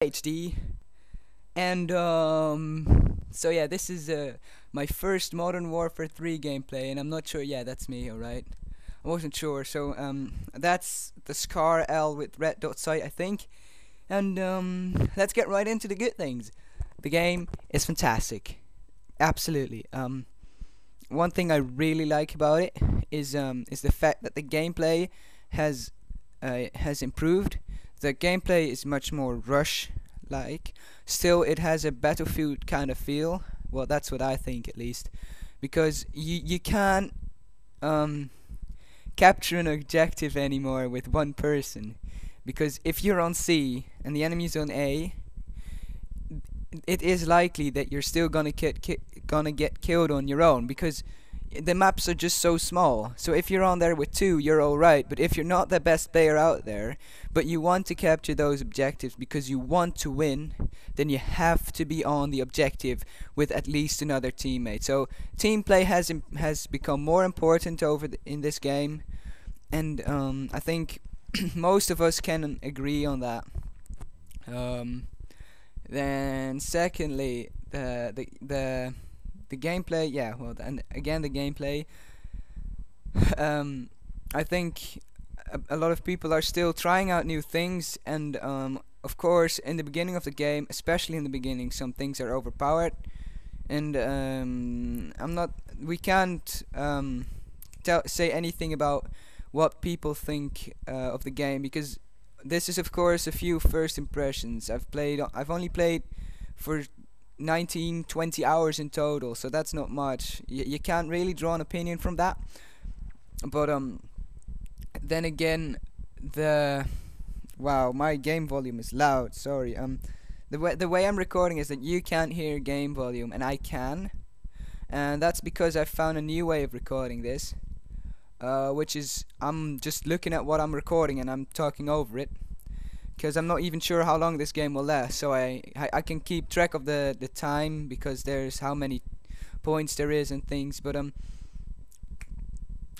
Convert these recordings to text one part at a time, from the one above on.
HD. And so yeah, this is my first Modern Warfare 3 gameplay, and I'm not sure. Yeah, that's me. All right, I wasn't sure. So that's the Scar L with red dot sight, I think. And let's get right into the good things. The game is fantastic, absolutely. One thing I really like about it is the fact that the gameplay has has improved. The gameplay is much more rush like. Still, it has a Battlefield kind of feel. Well, that's what I think at least, because you can't um, capture an objective anymore with one person. Because if you're on C and the enemy's on A, it is likely that you're still gonna get killed on your own because the maps are just so small. So if you're on there with two, you're alright. But if you're not the best player out there, but you want to capture those objectives because you want to win, then you have to be on the objective with at least another teammate. So team play has become more important in this game, and I think most of us can agree on that. Um, then secondly, the gameplay, yeah, well, and again the gameplay. Um, I think a lot of people are still trying out new things, and of course, in the beginning of the game, especially in the beginning, some things are overpowered, and I'm not. We can't say anything about what people think of the game because this is, of course, a few first impressions. I've only played for 19, 20 hours in total, so that's not much. You can't really draw an opinion from that. But then again, the wow, my game volume is loud. Sorry. The way I'm recording is that you can't hear game volume, and I can, and that's because I found a new way of recording this, which is I'm just looking at what I'm recording and I'm talking over it because I'm not even sure how long this game will last. So I can keep track of the time because there's how many points there is and things. But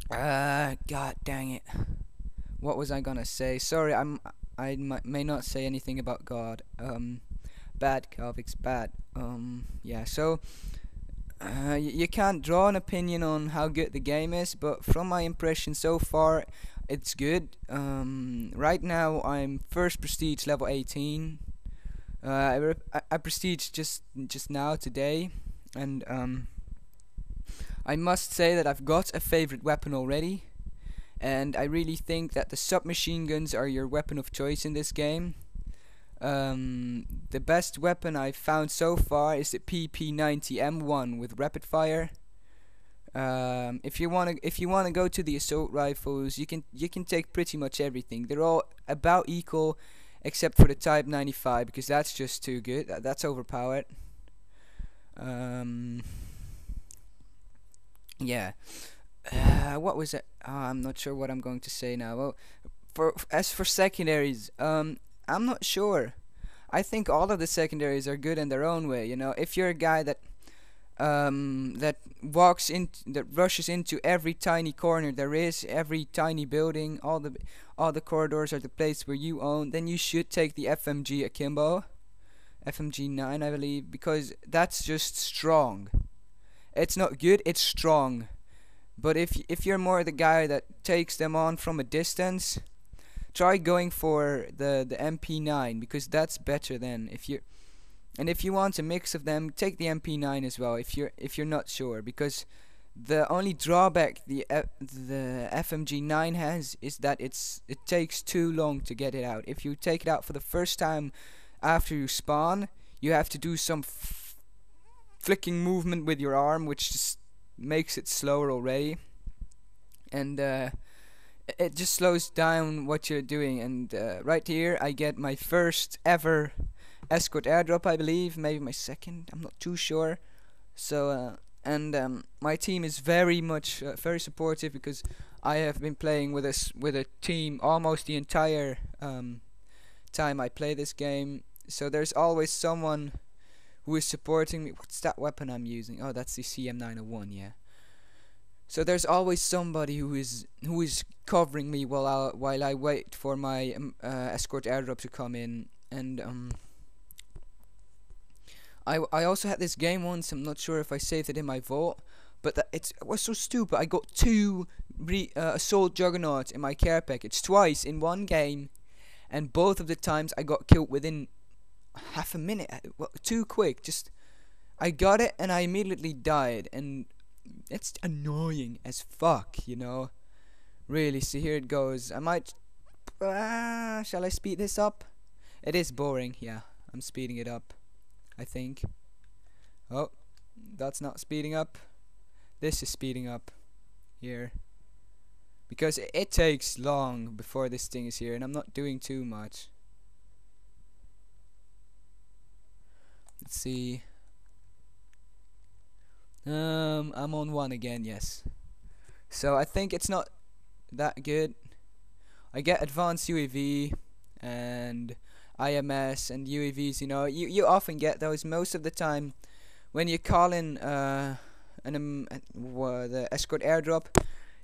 god dang it, what was I gonna say? Sorry, may not say anything about God. Bad Calvix, bad. Yeah. So you can't draw an opinion on how good the game is, but from my impression so far, it's good. Right now I'm first prestige level 18. I prestige just now today, and I must say that I've got a favorite weapon already, and I really think that the submachine guns are your weapon of choice in this game. The best weapon I've found so far is the PP90M1 with rapid fire. If you wanna go to the assault rifles, you can take pretty much everything. They're all about equal, except for the Type 95 because that's just too good. That's overpowered. Um, yeah. What was it? I'm not sure what I'm going to say now. Well, as for secondaries, I'm not sure. I think all of the secondaries are good in their own way. You know, if you're a guy that that rushes into every tiny corner there is, every tiny building, all the corridors are the place where you own, then you should take the FMG akimbo, FMG 9 I believe, because that's just strong. It's not good, it's strong. But if you're more the guy that takes them on from a distance, try going for the MP9 because that's better than if you want a mix of them, take the MP9 as well if you're not sure, because the only drawback the FMG9 has is that it takes too long to get it out. If you take it out for the first time after you spawn, you have to do some flicking movement with your arm, which just makes it slower already, and it just slows down what you're doing. And right here I get my first ever escort airdrop, I believe, maybe my second, I'm not too sure. So and my team is very supportive because I have been playing with a team almost the entire time I play this game. So there's always someone who is supporting me. What's that weapon I'm using? Oh, that's the CM901, yeah. So there's always somebody who is covering me while I wait for my escort airdrop to come in, and I also had this game once. I'm not sure if I saved it in my vault, but it was so stupid. I got two assault juggernauts in my care package twice in one game, and both of the times I got killed within half a minute. Well, too quick. Just I got it and I immediately died, and it's annoying as fuck, you know. Really. So here it goes. I might. Shall I speed this up? It is boring. Yeah, I'm speeding it up, I think. Oh, that's not speeding up. This is speeding up here, because it takes long before this thing is here, and I'm not doing too much. Let's see. I'm on one again, yes. So I think it's not that good. I get advanced UAV and IMS and UAVs. You know, you often get those most of the time when you call in the escort airdrop.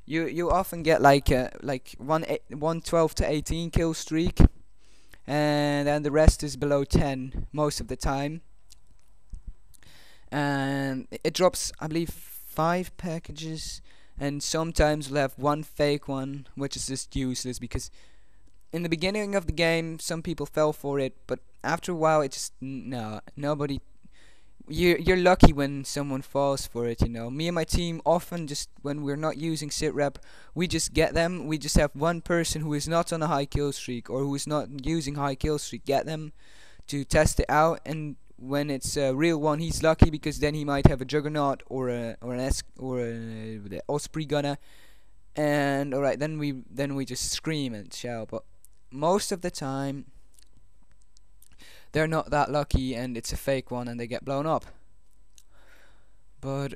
You often get like 112 to 18 kill streak, and then the rest is below 10 most of the time. And it drops, I believe, 5 packages, and sometimes we'll have one fake one, which is just useless, because in the beginning of the game some people fell for it, but after a while it just nobody. You're lucky when someone falls for it, you know. Me and my team often, just when we're not using sitrep, we just get them. We just have one person who is not on a high kill streak or who is not using high kill streak, get them to test it out, and when it's a real one, he's lucky, because then he might have a juggernaut or an the osprey gunner, and alright, then we just scream and shout. But most of the time they're not that lucky, and it's a fake one, and they get blown up. But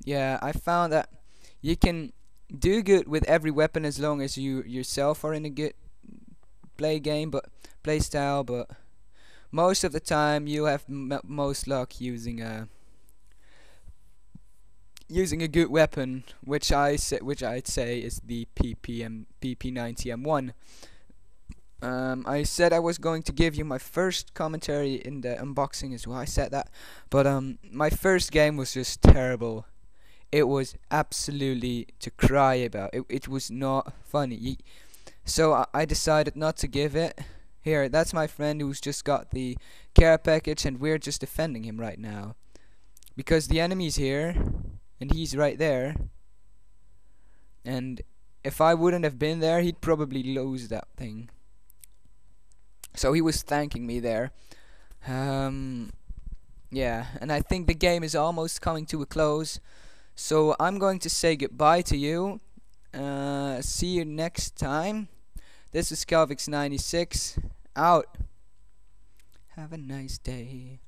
yeah, I found that you can do good with every weapon as long as you yourself are in a good play style, but most of the time you have most luck using a good weapon, which I'd say is the PP90M1. I said I was going to give you my first commentary in the unboxing as well. I said that, but my first game was just terrible. It was absolutely to cry about. It was not funny. So I decided not to give it. Here, that's my friend who's just got the care package, and we're just defending him right now, because the enemy's here and he's right there, and if I wouldn't have been there, he'd probably lose that thing. So he was thanking me there. Yeah, and I think the game is almost coming to a close, so I'm going to say goodbye to you. See you next time. This is Calvix96 out. Have a nice day.